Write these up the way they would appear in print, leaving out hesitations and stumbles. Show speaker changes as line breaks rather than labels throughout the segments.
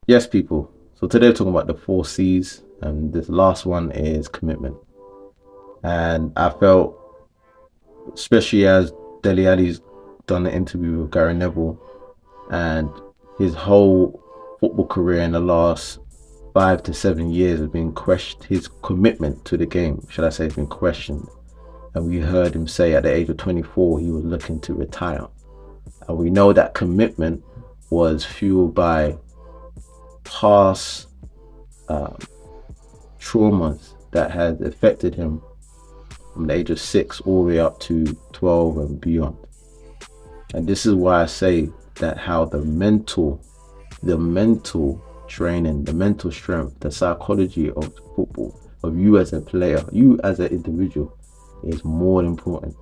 Yes, people. So today we're talking about the four C's, and this last one is commitment. And I felt, especially as Dele Alli's done an interview with Gary Neville, and his whole football career in the last 5 to 7 years has been questioned. His commitment to the game, should I say, has been questioned. And we heard him say at the age of 24 he was looking to retire. And we know that commitment was fueled by past um, traumas that had affected him from the age of 6 all the way up to 12 and beyond. And this is why I say that how the mental training, the mental strength, the psychology of football, of you as a player, you as an individual, is more important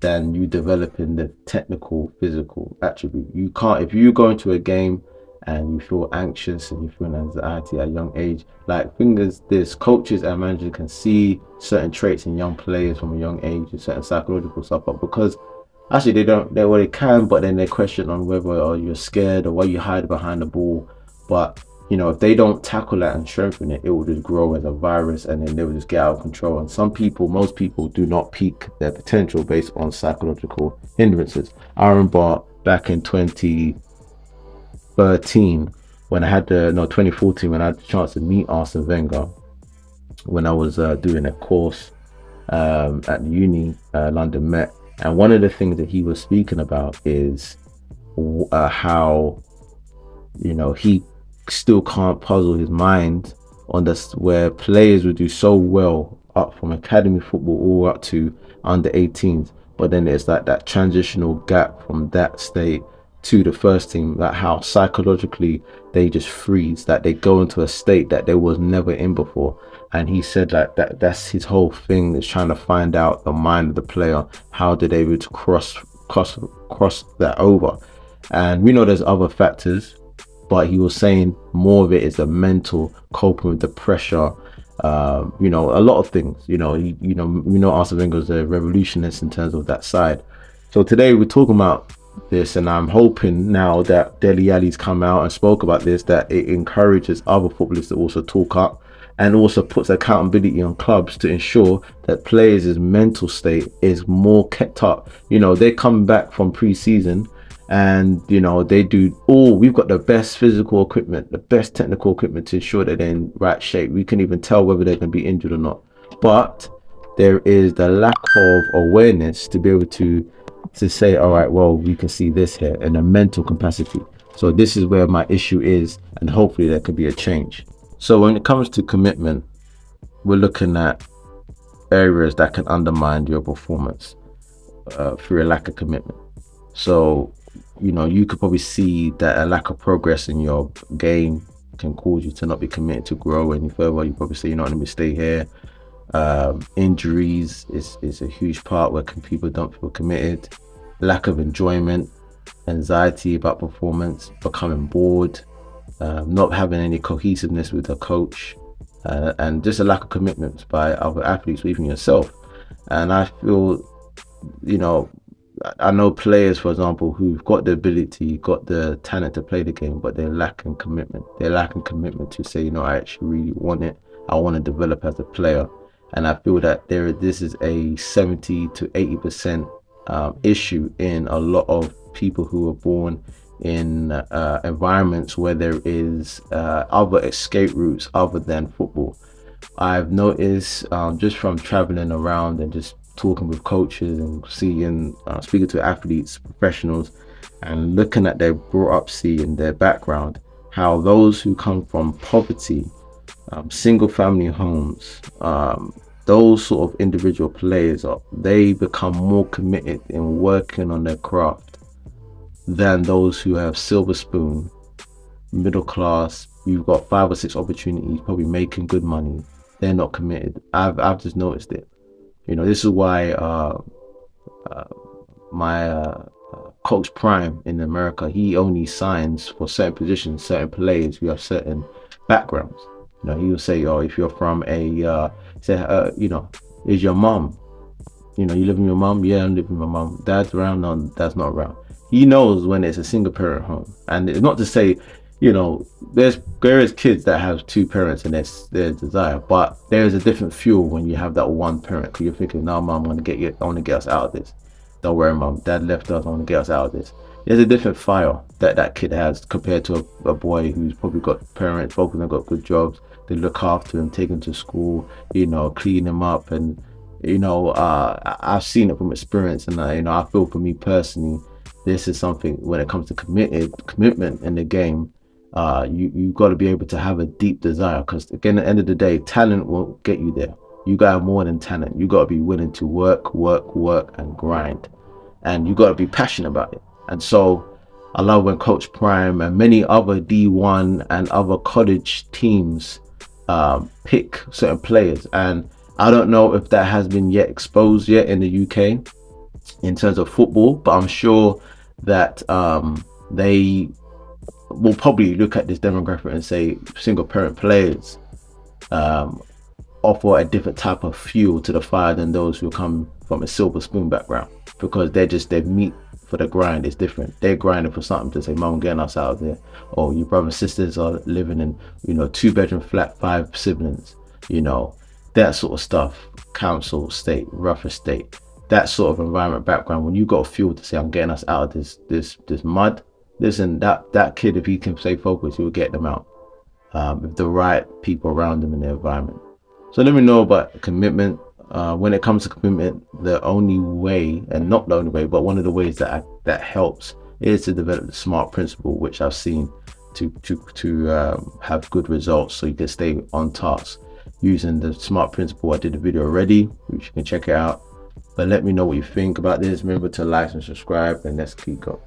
than you developing the technical, physical attribute. You can't, if you go into a game and you feel anxious and you feel anxiety at a young age, like fingers, this coaches and managers can see certain traits in young players from a young age, certain psychological stuff, but because actually they don't, they well they can, but then they question on whether or you're scared or why you hide behind the ball. But if they don't tackle that and strengthen it, it will just grow as a virus, and then they will just get out of control. And some people, most people, do not peak their potential based on psychological hindrances. I remember back in 2013 when I had the no 2014 when I had the chance to meet Arsene Wenger when I was doing a course at the uni, London Met, and one of the things that he was speaking about is how he still can't puzzle his mind on this, where players would do so well up from academy football all up to under 18s, but then it's like that transitional gap from that state to the first team, like how psychologically they just freeze, that they go into a state that they was never in before. And he said like that's his whole thing, is trying to find out the mind of the player, how did they able to cross that over. And we know there's other factors, but he was saying more of it is the mental coping with the pressure. A lot of things. Arsene Wenger is a revolutionist in terms of that side. So today we're talking about this, and I'm hoping now that Dele Alli's come out and spoke about this, that it encourages other footballers to also talk up, and also puts accountability on clubs to ensure that players' mental state is more kept up. They're coming back from pre-season, and they do all, we've got the best physical equipment, the best technical equipment to ensure that they're in right shape. We can even tell whether they're going to be injured or not, but there is the lack of awareness to be able to say, all right, well, we can see this here in a mental capacity. So this is where my issue is, and hopefully there could be a change. So when it comes to commitment, we're looking at areas that can undermine your performance through a lack of commitment. So you could probably see that a lack of progress in your game can cause you to not be committed to grow any further. You probably say, let me stay here. Injuries is a huge part where people don't feel committed. Lack of enjoyment, anxiety about performance, becoming bored, not having any cohesiveness with the coach, and just a lack of commitment by other athletes or even yourself. And I feel, you know, I know players, for example, who've got the ability, got the talent to play the game, but they're lacking commitment. They're lacking commitment to say, I actually really want it. I want to develop as a player. And I feel that this is a 70 to 80% issue in a lot of people who are born in environments where there is other escape routes other than football. I've noticed just from traveling around and just talking with coaches and seeing, speaking to athletes, professionals, and looking at their brought up, seeing their background, how those who come from poverty, single family homes, those sort of individual players, they become more committed in working on their craft than those who have silver spoon, middle class. You've got 5 or 6 opportunities, probably making good money. They're not committed. I've just noticed it. This is why my coach Prime in America, he only signs for certain positions, certain players who have certain backgrounds. He will say, "Oh, if you're from is your mom? You live with your mom? Yeah, I'm living with my mom. Dad's around? No, dad's not around." He knows when it's a single parent home, and it's not to say you know, there is kids that have two parents and that's their desire, but there is a different fuel when you have that one parent. Because you're thinking, no, mom, I'm gonna get you, I want to get us out of this. Don't worry, mom, dad left us, I want to get us out of this. There's a different fire that that kid has compared to a boy who's probably got parents, both of them got good jobs. They look after him, take him to school, you know, clean him up, and I've seen it from experience, and I feel for me personally, this is something when it comes to commitment in the game. You got to be able to have a deep desire, because again, at the end of the day, talent won't get you there. You got to have more than talent. You got to be willing to work, and grind, and you got to be passionate about it. And so, I love when Coach Prime and many other D1 and other college teams pick certain players. And I don't know if that has been yet exposed yet in the UK in terms of football, but I'm sure that they will probably look at this demographic and say single parent players um, offer a different type of fuel to the fire than those who come from a silver spoon background, because their meat for the grind is different. They're grinding for something to say, mom, getting us out of there. Or your brothers and sisters are living in, 2-bedroom flat, 5 siblings, that sort of stuff. Council state, rough estate, that sort of environment background. When you got fuel to say, I'm getting us out of this mud. Listen, that kid, if he can stay focused, he will get them out. With the right people around him in the environment. So let me know about commitment. When it comes to commitment, the only way, and not the only way, but one of the ways that helps is to develop the SMART principle, which I've seen to have good results, so you can stay on task using the SMART principle. I did a video already, which you can check it out. But let me know what you think about this. Remember to like and subscribe, and let's keep going.